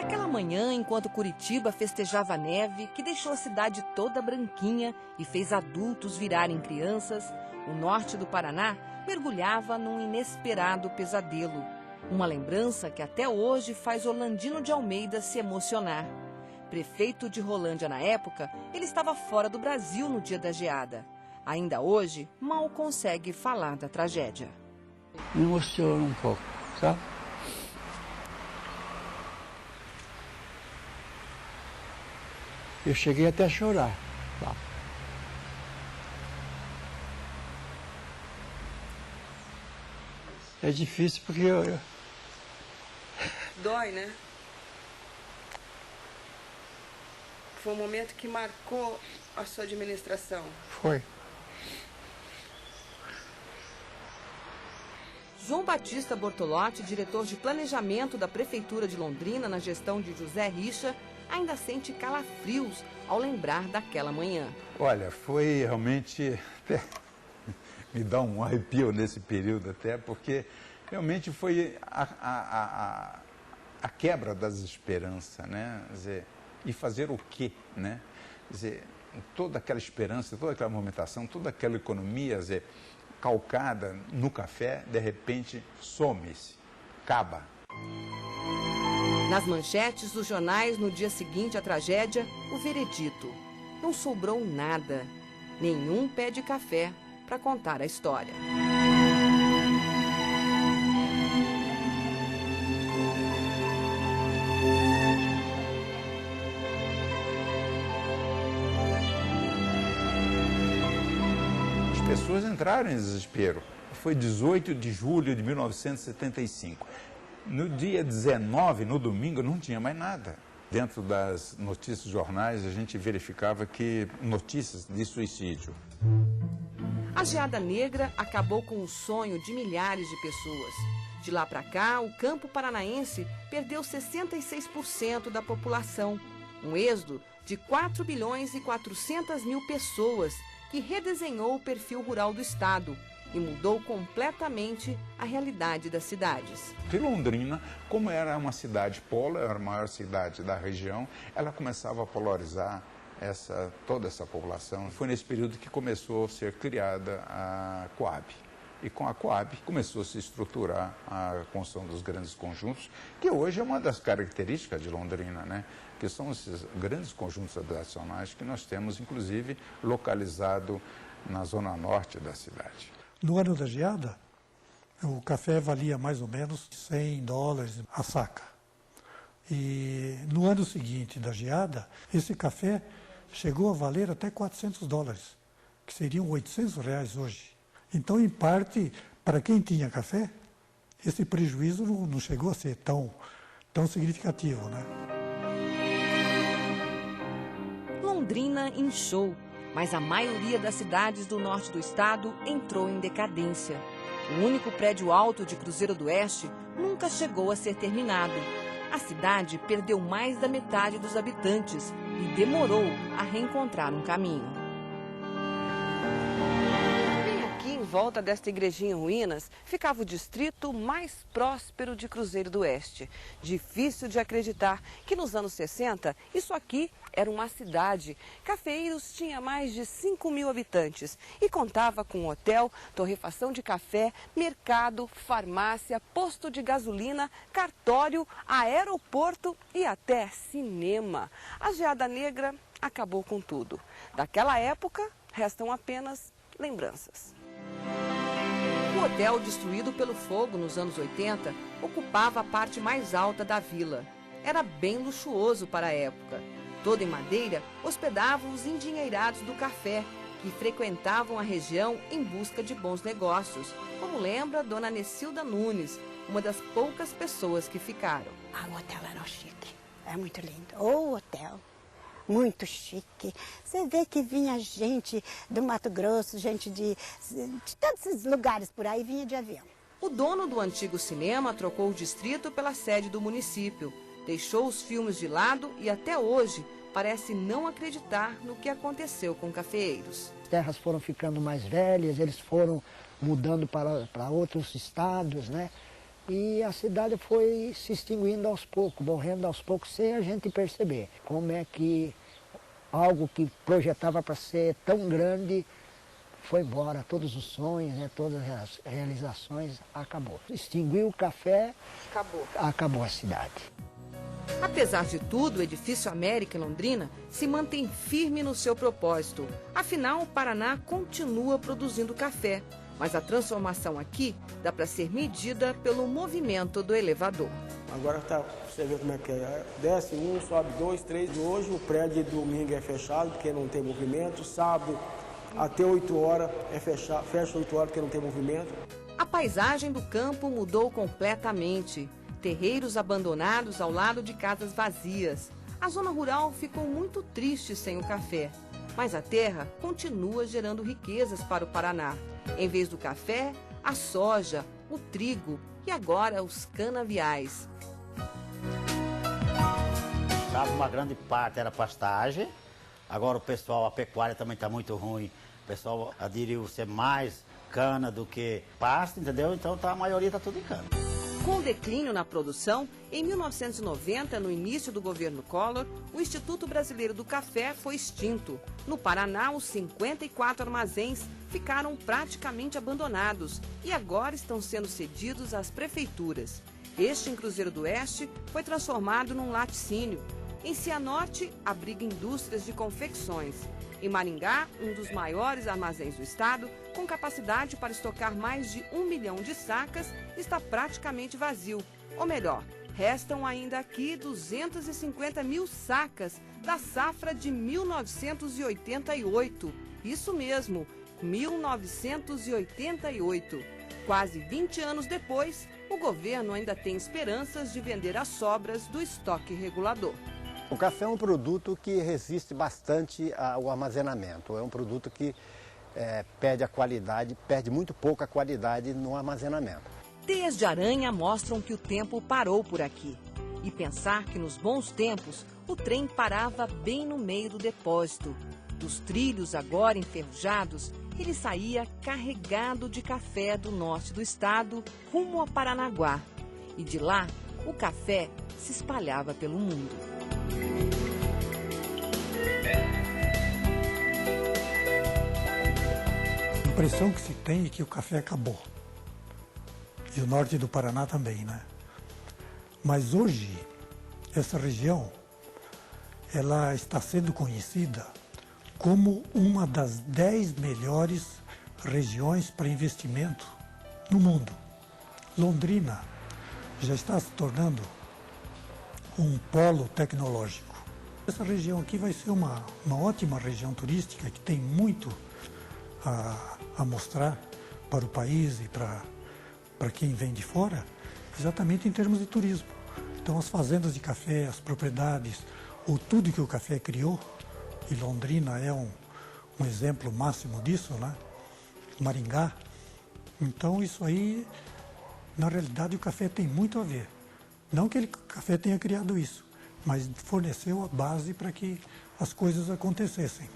Naquela manhã, enquanto Curitiba festejava a neve, que deixou a cidade toda branquinha e fez adultos virarem crianças, o norte do Paraná mergulhava num inesperado pesadelo. Uma lembrança que até hoje faz Orlandino de Almeida se emocionar. Prefeito de Rolândia na época, ele estava fora do Brasil no dia da geada. Ainda hoje, mal consegue falar da tragédia. Me emociona um pouco, sabe? Eu cheguei até a chorar lá. É difícil porque Dói, né? Foi um momento que marcou a sua administração. Foi. João Batista Bortolotti, diretor de planejamento da Prefeitura de Londrina na gestão de José Richa, ainda sente calafrios ao lembrar daquela manhã. Olha, foi realmente... me dá um arrepio nesse período até, porque realmente foi a quebra das esperanças, né? Quer dizer, e fazer o quê, né? Quer dizer, toda aquela esperança, toda aquela movimentação, toda aquela economia, quer dizer, calcada no café, de repente some-se, acaba. Nas manchetes dos jornais no dia seguinte à tragédia, o veredito. Não sobrou nada, nenhum pé de café para contar a história. As pessoas entraram em desespero. Foi 18 de julho de 1975. No dia 19, no domingo, não tinha mais nada. Dentro das notícias dos jornais, a gente verificava que notícias de suicídio. A geada negra acabou com o sonho de milhares de pessoas. De lá para cá, o campo paranaense perdeu 66% da população. Um êxodo de 4 milhões e 400 mil pessoas que redesenhou o perfil rural do estado e mudou completamente a realidade das cidades. E Londrina, como era uma cidade polo, era a maior cidade da região, ela começava a polarizar toda essa população. Foi nesse período que começou a ser criada a Coab. E com a Coab começou a se estruturar a construção dos grandes conjuntos, que hoje é uma das características de Londrina, né? Que são esses grandes conjuntos habitacionais que nós temos, inclusive, localizado na zona norte da cidade. No ano da geada, o café valia mais ou menos $100 a saca. E no ano seguinte da geada, esse café chegou a valer até $400, que seriam R$800 hoje. Então, em parte, para quem tinha café, esse prejuízo não chegou a ser tão significativo, né? Londrina inchou, mas a maioria das cidades do norte do estado entrou em decadência. O único prédio alto de Cruzeiro do Oeste nunca chegou a ser terminado. A cidade perdeu mais da metade dos habitantes e demorou a reencontrar um caminho. Em volta desta igrejinha em ruínas, ficava o distrito mais próspero de Cruzeiro do Oeste. Difícil de acreditar que nos anos 60, isso aqui era uma cidade. Cafeeiros tinha mais de 5 mil habitantes e contava com hotel, torrefação de café, mercado, farmácia, posto de gasolina, cartório, aeroporto e até cinema. A geada negra acabou com tudo. Daquela época, restam apenas lembranças. O hotel, destruído pelo fogo nos anos 80, ocupava a parte mais alta da vila. Era bem luxuoso para a época. Todo em madeira, hospedava os endinheirados do café, que frequentavam a região em busca de bons negócios, como lembra Dona Nessilda Nunes, uma das poucas pessoas que ficaram. O hotel era chique, é muito lindo. O hotel, muito chique. Você vê que vinha gente do Mato Grosso, gente de todos esses lugares por aí, vinha de avião. O dono do antigo cinema trocou o distrito pela sede do município, deixou os filmes de lado e até hoje parece não acreditar no que aconteceu com cafeeiros. As terras foram ficando mais velhas, eles foram mudando para outros estados, né? E a cidade foi se extinguindo aos poucos, morrendo aos poucos, sem a gente perceber. Como é que algo que projetava para ser tão grande foi embora, todos os sonhos, né, todas as realizações, acabou. Extinguiu o café, acabou a cidade. Apesar de tudo, o Edifício América em Londrina se mantém firme no seu propósito. Afinal, o Paraná continua produzindo café, mas a transformação aqui dá para ser medida pelo movimento do elevador. Agora tá, você vê como é que é. Desce um, sobe dois, três. Hoje o prédio de domingo é fechado porque não tem movimento. Sábado até 8 horas é fechado, fecha 8 horas porque não tem movimento. A paisagem do campo mudou completamente. Terreiros abandonados ao lado de casas vazias. A zona rural ficou muito triste sem o café. Mas a terra continua gerando riquezas para o Paraná. Em vez do café, a soja, o trigo e agora os canaviais. Uma grande parte era pastagem. Agora o pessoal, a pecuária também está muito ruim. O pessoal aderiu ser mais cana do que pasto, entendeu? Então a maioria está tudo em cana. Com o declínio na produção, em 1990, no início do governo Collor, o Instituto Brasileiro do Café foi extinto. No Paraná, os 54 armazéns ficaram praticamente abandonados e agora estão sendo cedidos às prefeituras. Este, em Cruzeiro do Oeste, foi transformado num laticínio. Em Cianorte, abriga indústrias de confecções. Em Maringá, um dos maiores armazéns do estado, com capacidade para estocar mais de 1 milhão de sacas, está praticamente vazio. Ou melhor, restam ainda aqui 250 mil sacas da safra de 1988. Isso mesmo, 1988. Quase 20 anos depois, o governo ainda tem esperanças de vender as sobras do estoque regulador. O café é um produto que resiste bastante ao armazenamento. É um produto que perde a qualidade, perde muito pouco a qualidade no armazenamento. Teias de aranha mostram que o tempo parou por aqui. E pensar que nos bons tempos o trem parava bem no meio do depósito. Dos trilhos agora enferrujados, ele saía carregado de café do norte do estado rumo a Paranaguá. E de lá, o café se espalhava pelo mundo. A impressão que se tem é que o café acabou. E o norte do Paraná também, né? Mas hoje, essa região, ela está sendo conhecida como uma das 10 melhores regiões para investimento no mundo. Londrina já está se tornando um polo tecnológico. Essa região aqui vai ser uma ótima região turística que tem muito a mostrar para o país e para quem vem de fora, exatamente em termos de turismo. Então as fazendas de café, as propriedades, ou tudo que o café criou, e Londrina é um exemplo máximo disso, né? Maringá. Então isso aí, na realidade o café tem muito a ver. Não que o café tenha criado isso, mas forneceu a base para que as coisas acontecessem.